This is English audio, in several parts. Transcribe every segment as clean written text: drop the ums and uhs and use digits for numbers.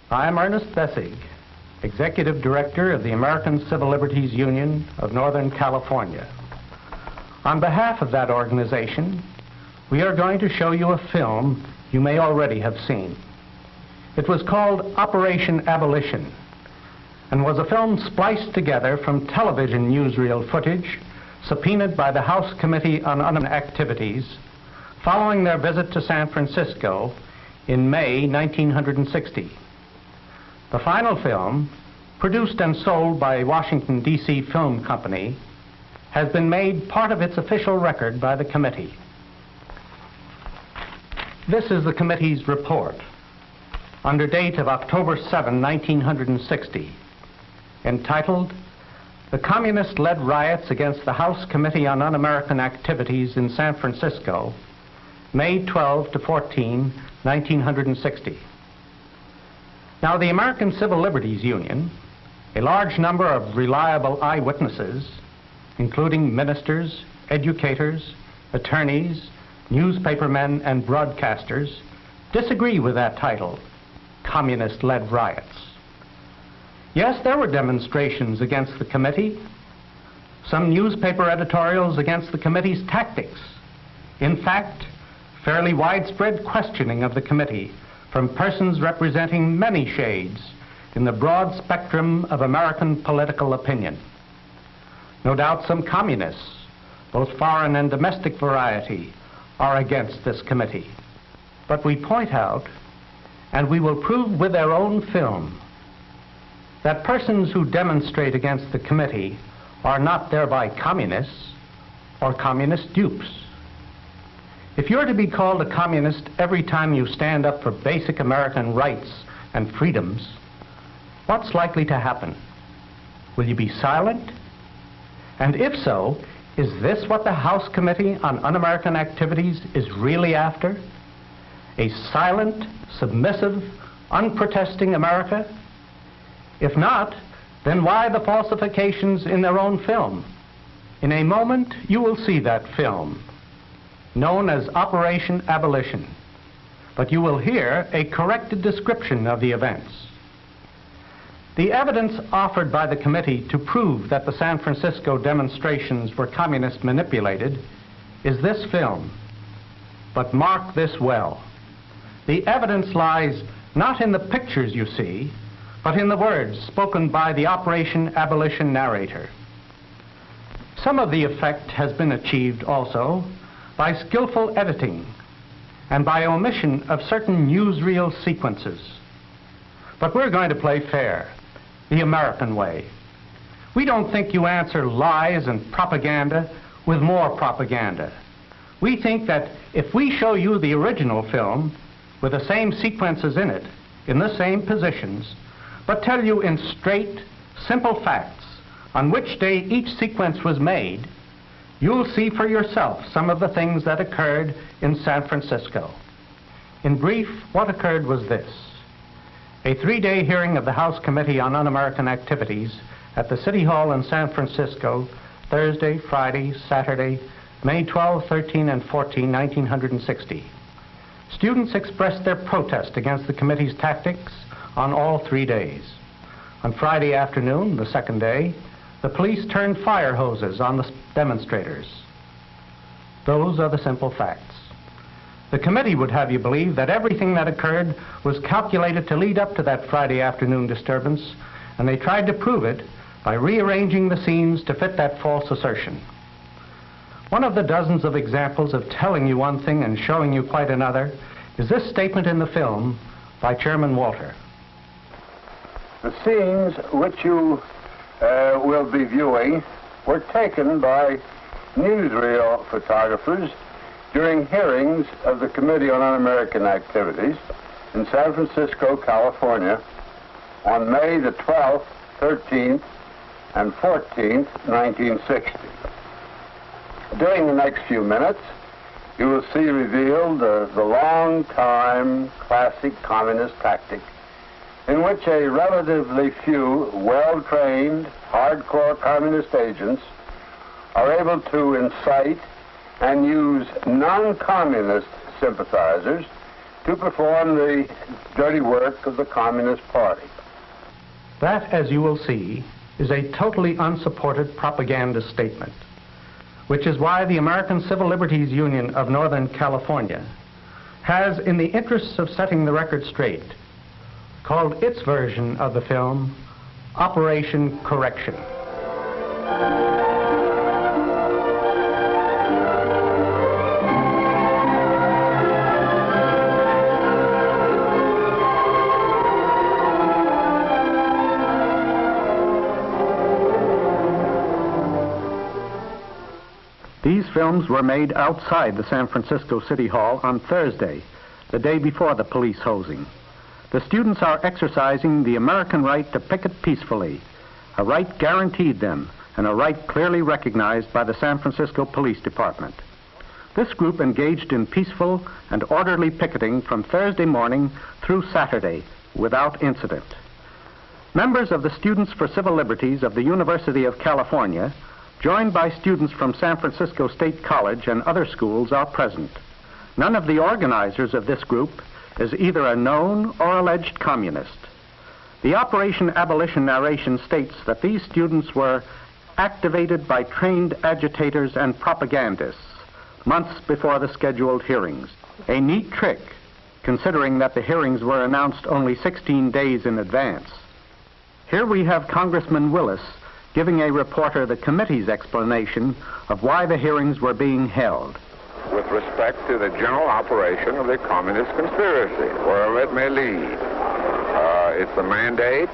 I am Ernest Bessig, Executive Director of the American Civil Liberties Union of Northern California. On behalf of that organization, we are going to show you a film you may already have seen. It was called Operation Abolition and was a film spliced together from television newsreel footage subpoenaed by the House Committee on Un-American Activities following their visit to San Francisco in May 1960. The final film, produced and sold by Washington, D.C. Film Company, has been made part of its official record by the committee. This is the committee's report, under date of October 7, 1960, entitled "The Communist-Led Riots Against the House Committee on Un-American Activities in San Francisco, May 12 to 14, 1960. Now, the American Civil Liberties Union, a large number of reliable eyewitnesses, including ministers, educators, attorneys, newspapermen, and broadcasters, disagree with that title, Communist-Led Riots. Yes, there were demonstrations against the committee, some newspaper editorials against the committee's tactics. In fact, fairly widespread questioning of the committee from persons representing many shades in the broad spectrum of American political opinion. No doubt some communists, both foreign and domestic variety, are against this committee. But we point out, and we will prove with their own film, that persons who demonstrate against the committee are not thereby communists or communist dupes. If you're to be called a communist every time you stand up for basic American rights and freedoms, what's likely to happen? Will you be silent? And if so, is this what the House Committee on Un-American Activities is really after? A silent, submissive, unprotesting America? If not, then why the falsifications in their own film? In a moment, you will see that film, known as Operation Abolition, but you will hear a corrected description of the events. The evidence offered by the committee to prove that the San Francisco demonstrations were communist manipulated is this film. But mark this well. The evidence lies not in the pictures you see, but in the words spoken by the Operation Abolition narrator. Some of the effect has been achieved also by skillful editing and by omission of certain newsreel sequences. But we're going to play fair, the American way. We don't think you answer lies and propaganda with more propaganda. We think that if we show you the original film with the same sequences in it, in the same positions, but tell you in straight, simple facts on which day each sequence was made, you'll see for yourself some of the things that occurred in San Francisco. In brief, what occurred was this. A 3-day hearing of the House Committee on Un-American Activities at the City Hall in San Francisco, Thursday, Friday, Saturday, May 12, 13, and 14, 1960. Students expressed their protest against the committee's tactics on all 3 days. On Friday afternoon, the second day, the police turned fire hoses on the demonstrators. Those are the simple facts. The committee would have you believe that everything that occurred was calculated to lead up to that Friday afternoon disturbance, and they tried to prove it by rearranging the scenes to fit that false assertion. One of the dozens of examples of telling you one thing and showing you quite another is this statement in the film by Chairman Walter. The scenes which you will be viewing were taken by newsreel photographers during hearings of the Committee on Un-American Activities in San Francisco, California on May the 12th, 13th, and 14th, 1960. During the next few minutes, you will see revealed the long-time classic communist tactic in which a relatively few well-trained, hardcore communist agents are able to incite and use non-communist sympathizers to perform the dirty work of the Communist Party. That, as you will see, is a totally unsupported propaganda statement, which is why the American Civil Liberties Union of Northern California has, in the interests of setting the record straight, called its version of the film Operation Correction. These films were made outside the San Francisco City Hall on Thursday, the day before the police hosing. The students are exercising the American right to picket peacefully, a right guaranteed them and a right clearly recognized by the San Francisco Police Department. This group engaged in peaceful and orderly picketing from Thursday morning through Saturday without incident. Members of the Students for Civil Liberties of the University of California, joined by students from San Francisco State College and other schools, are present. None of the organizers of this group is either a known or alleged communist. The Operation Abolition narration states that these students were activated by trained agitators and propagandists months before the scheduled hearings. A neat trick, considering that the hearings were announced only 16 days in advance. Here we have Congressman Willis giving a reporter the committee's explanation of why the hearings were being held. With respect to the general operation of the communist conspiracy, wherever it may lead. It's a mandate.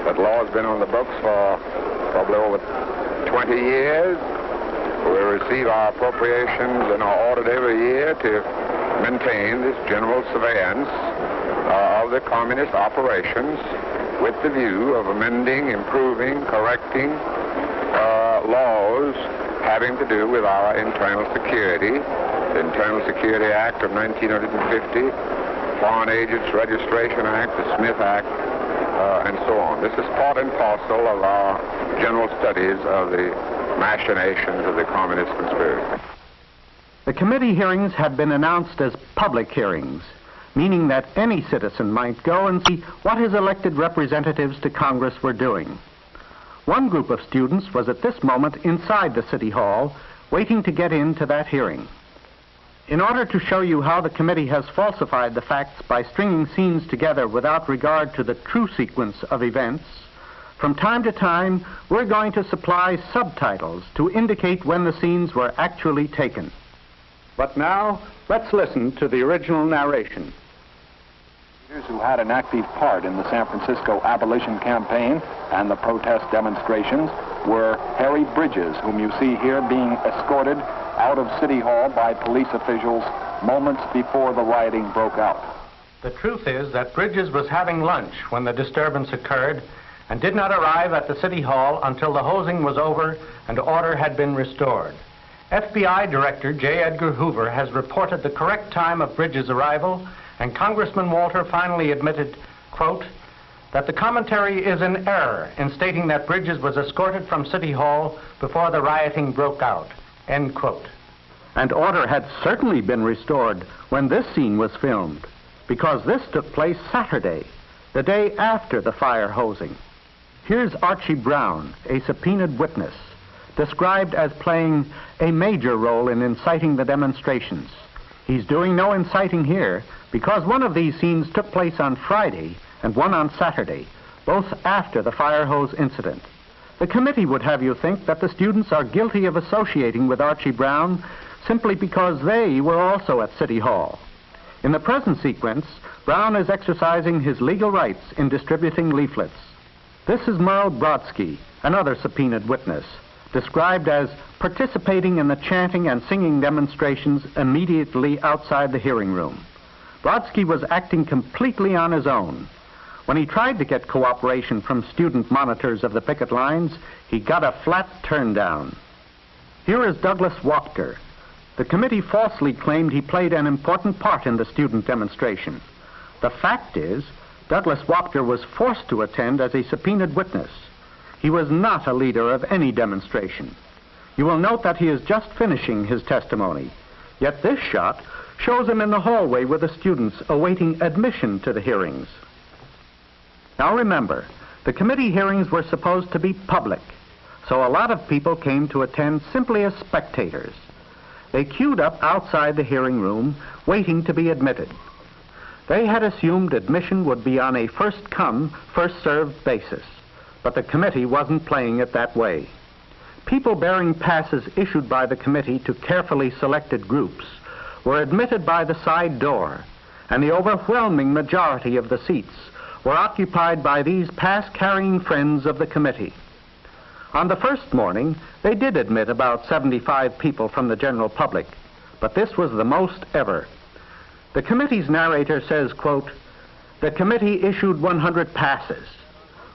That law has been on the books for probably over 20 years. We receive our appropriations and our audit every year to maintain this general surveillance of the communist operations with the view of amending, improving, correcting laws having to do with our internal security. The Internal Security Act of 1950, Foreign Agents Registration Act, the Smith Act, and so on. This is part and parcel of our general studies of the machinations of the communist conspiracy. The committee hearings had been announced as public hearings, meaning that any citizen might go and see what his elected representatives to Congress were doing. One group of students was at this moment inside the City Hall, waiting to get into that hearing. In order to show you how the committee has falsified the facts by stringing scenes together without regard to the true sequence of events, from time to time, we're going to supply subtitles to indicate when the scenes were actually taken. But now, let's listen to the original narration. Leaders who had an active part in the San Francisco abolition campaign and the protest demonstrations were Harry Bridges, whom you see here being escorted out of City Hall by police officials moments before the rioting broke out. The truth is that Bridges was having lunch when the disturbance occurred and did not arrive at the City Hall until the hosing was over and order had been restored. FBI Director J. Edgar Hoover has reported the correct time of Bridges' arrival, and Congressman Walter finally admitted, quote, that the commentary is in error in stating that Bridges was escorted from City Hall before the rioting broke out, end quote. And order had certainly been restored when this scene was filmed, because this took place Saturday, the day after the fire hosing. Here's Archie Brown, a subpoenaed witness, described as playing a major role in inciting the demonstrations. He's doing no inciting here because one of these scenes took place on Friday and one on Saturday, both after the fire hose incident. The committee would have you think that the students are guilty of associating with Archie Brown simply because they were also at City Hall. In the present sequence, Brown is exercising his legal rights in distributing leaflets. This is Merle Brodsky, another subpoenaed witness, described as participating in the chanting and singing demonstrations immediately outside the hearing room. Brodsky was acting completely on his own. When he tried to get cooperation from student monitors of the picket lines, he got a flat turn down. Here is Douglas Wachter. The committee falsely claimed he played an important part in the student demonstration. The fact is, Douglas Wachter was forced to attend as a subpoenaed witness. He was not a leader of any demonstration. You will note that he is just finishing his testimony. Yet this shot shows him in the hallway with the students awaiting admission to the hearings. Now remember, the committee hearings were supposed to be public, so a lot of people came to attend simply as spectators. They queued up outside the hearing room, waiting to be admitted. They had assumed admission would be on a first-come, first-served basis, but the committee wasn't playing it that way. People bearing passes issued by the committee to carefully selected groups were admitted by the side door, and the overwhelming majority of the seats were occupied by these pass-carrying friends of the committee. On the first morning, they did admit about 75 people from the general public, but this was the most ever. The committee's narrator says, quote, "The committee issued 100 passes."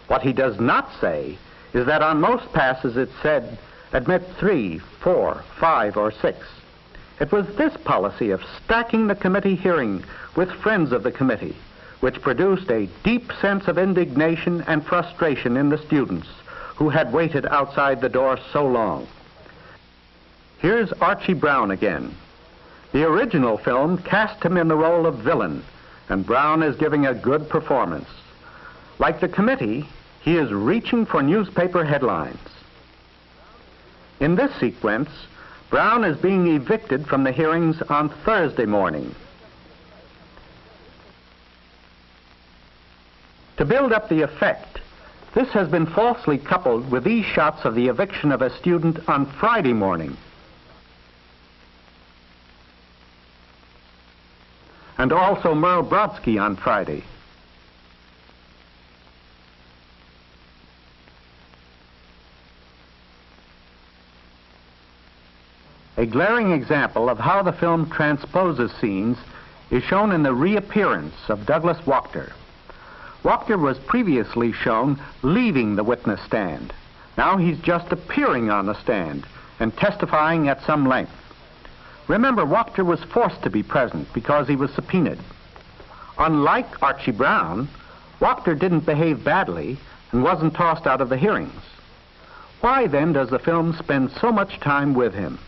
What he does not say is that on most passes it said, admit 3, 4, 5, or 6. It was this policy of stacking the committee hearing with friends of the committee which produced a deep sense of indignation and frustration in the students who had waited outside the door so long. Here's Archie Brown again. The original film cast him in the role of villain, and Brown is giving a good performance. Like the committee, he is reaching for newspaper headlines. In this sequence, Brown is being evicted from the hearings on Thursday morning. To build up the effect, this has been falsely coupled with these shots of the eviction of a student on Friday morning. And also Merle Brodsky on Friday. A glaring example of how the film transposes scenes is shown in the reappearance of Douglas Wachter. Wachter was previously shown leaving the witness stand. Now he's just appearing on the stand and testifying at some length. Remember, Wachter was forced to be present because he was subpoenaed. Unlike Archie Brown, Wachter didn't behave badly and wasn't tossed out of the hearings. Why then does the film spend so much time with him?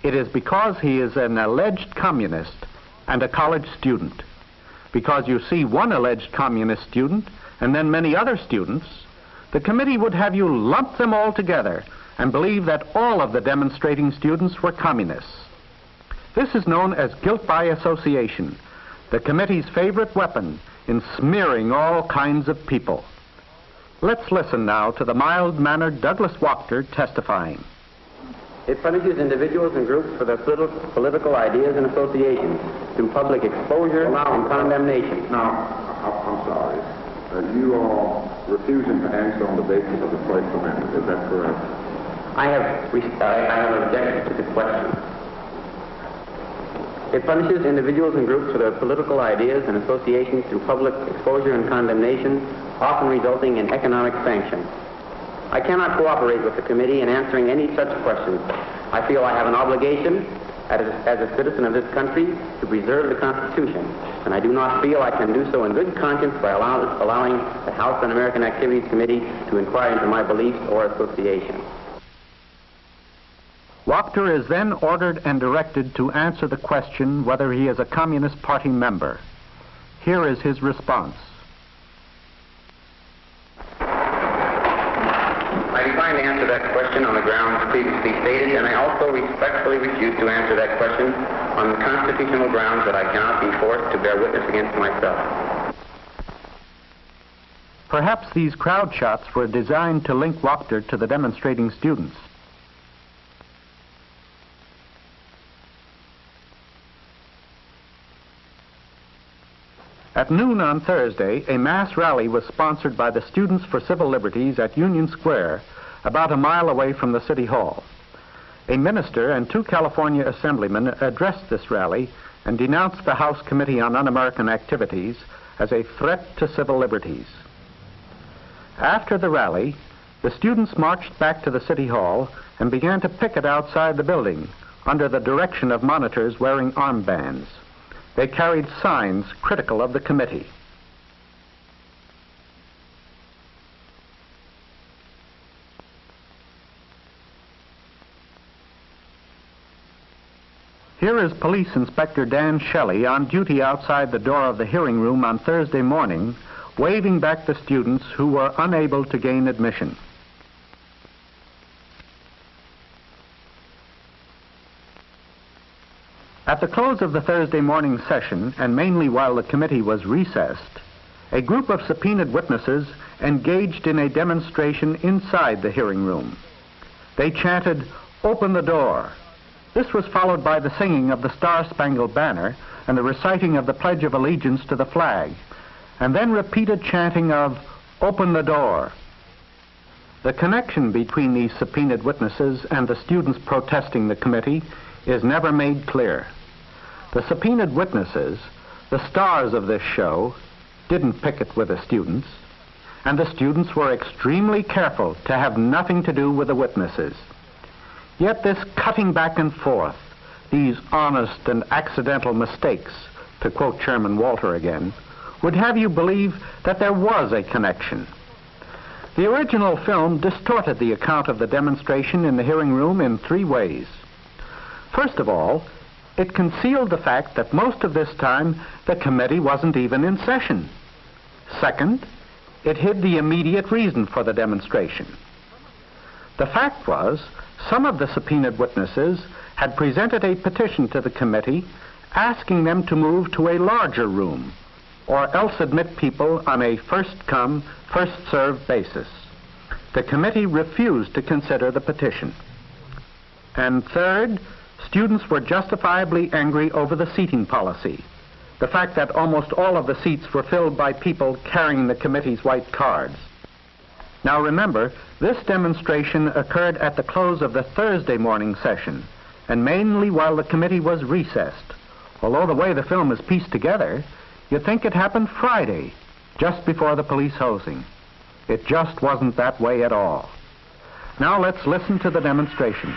It is because he is an alleged communist and a college student. Because you see one alleged communist student and then many other students, the committee would have you lump them all together and believe that all of the demonstrating students were communists. This is known as guilt by association, the committee's favorite weapon in smearing all kinds of people. Let's listen now to the mild-mannered Douglas Wachter testifying. It punishes individuals and groups for their political ideas and associations through public exposure and condemnation. Now, I'm sorry. You are refusing to answer on the basis of the First Amendment. Is that correct? I have objected to the question. It punishes individuals and groups for their political ideas and associations through public exposure and condemnation, often resulting in economic sanction. I cannot cooperate with the committee in answering any such questions. I feel I have an obligation as a citizen of this country to preserve the Constitution, and I do not feel I can do so in good conscience by allowing the House Un-American Activities Committee to inquire into my beliefs or associations. Wachter is then ordered and directed to answer the question whether he is a Communist Party member. Here is his response. I decline to answer that question on the grounds previously stated, and I also respectfully refuse to answer that question on the constitutional grounds that I cannot be forced to bear witness against myself. Perhaps these crowd shots were designed to link Wachter to the demonstrating students. At noon on Thursday, a mass rally was sponsored by the Students for Civil Liberties at Union Square, about a mile away from the City Hall. A minister and 2 California assemblymen addressed this rally and denounced the House Committee on Un-American Activities as a threat to civil liberties. After the rally, the students marched back to the City Hall and began to picket outside the building under the direction of monitors wearing armbands. They carried signs critical of the committee. Here is Police Inspector Dan Shelley on duty outside the door of the hearing room on Thursday morning, waving back the students who were unable to gain admission. At the close of the Thursday morning session, and mainly while the committee was recessed, a group of subpoenaed witnesses engaged in a demonstration inside the hearing room. They chanted, "Open the door." This was followed by the singing of the Star-Spangled Banner and the reciting of the Pledge of Allegiance to the flag, and then repeated chanting of, "Open the door." The connection between these subpoenaed witnesses and the students protesting the committee is never made clear. The subpoenaed witnesses, the stars of this show, didn't picket with the students, and the students were extremely careful to have nothing to do with the witnesses. Yet this cutting back and forth, these honest and accidental mistakes, to quote Chairman Walter again, would have you believe that there was a connection. The original film distorted the account of the demonstration in the hearing room in 3 ways. First of all, it concealed the fact that most of this time the committee wasn't even in session. Second, it hid the immediate reason for the demonstration. The fact was, some of the subpoenaed witnesses had presented a petition to the committee asking them to move to a larger room, or else admit people on a first-come, first-served basis. The committee refused to consider the petition. And third, students were justifiably angry over the seating policy, the fact that almost all of the seats were filled by people carrying the committee's white cards. Now remember, this demonstration occurred at the close of the Thursday morning session, and mainly while the committee was recessed. Although the way the film is pieced together, you'd think it happened Friday, just before the police hosing. It just wasn't that way at all. Now let's listen to the demonstration.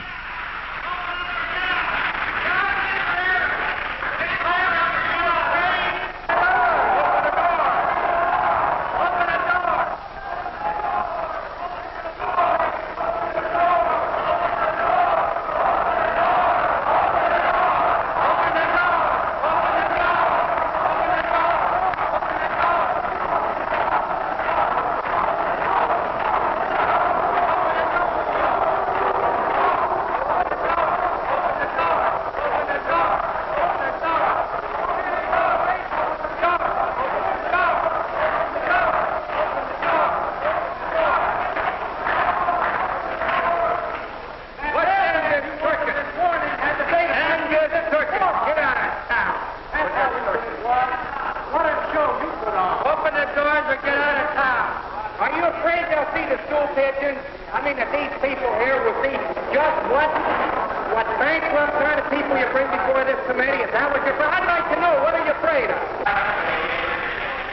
What bankrupt kind of people you bring before this committee? Is that what you're afraid of? I'd like to know, what are you afraid of?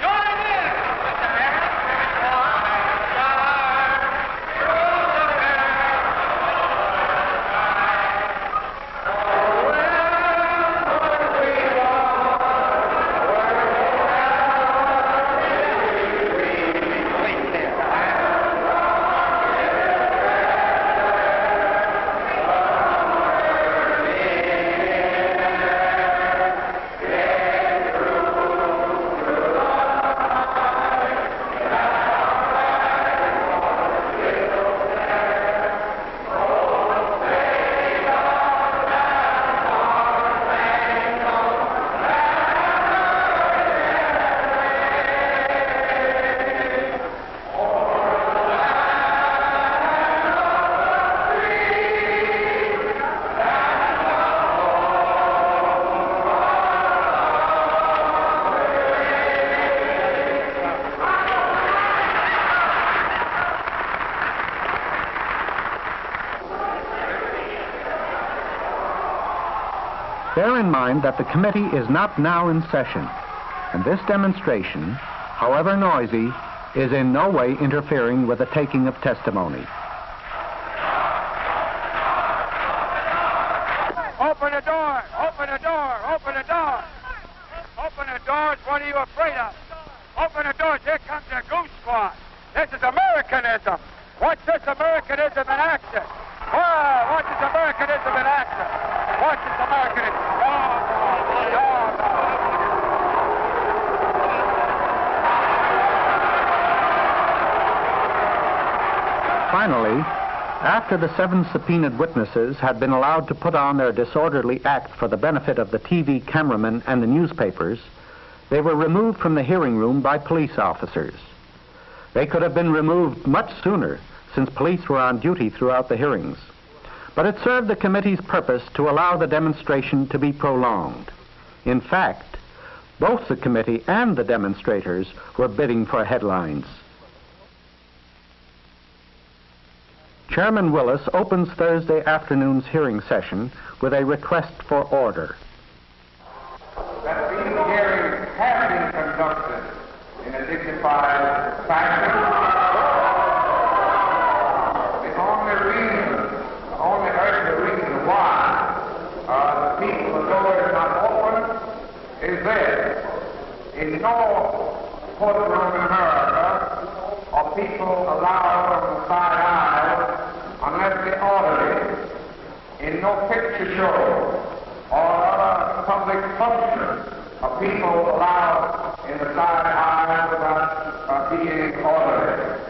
Join in! Bear in mind that the committee is not now in session, and this demonstration, however noisy, is in no way interfering with the taking of testimony. Open the door! Open the door! Open the door! Open the doors! What are you afraid of? Open the doors! Here comes the goose squad! This is Americanism! Watch this Americanism in action! Oh, watch this Americanism in action! Watch this Americanism! Oh. Finally, after the 7 subpoenaed witnesses had been allowed to put on their disorderly act for the benefit of the TV cameramen and the newspapers, they were removed from the hearing room by police officers. They could have been removed much sooner, since police were on duty throughout the hearings. But it served the committee's purpose to allow the demonstration to be prolonged. In fact, both the committee and the demonstrators were bidding for headlines. Chairman Willis opens Thursday afternoon's hearing session with a request for order. That these hearings have been conducted in a dignified fashion. The only earthly reason why the people, the door is not open, is this. In no courtroom in America are people allowed on the side aisle unless they order it. In no picture show or other public function are people allowed in the side aisle without being ordered.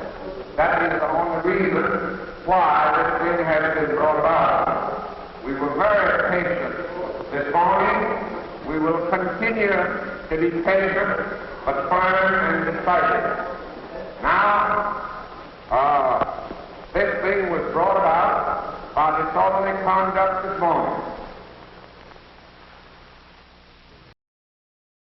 That is the only reason why this thing has been brought about. We were very patient this morning. We will continue to be patient but firm and decisive.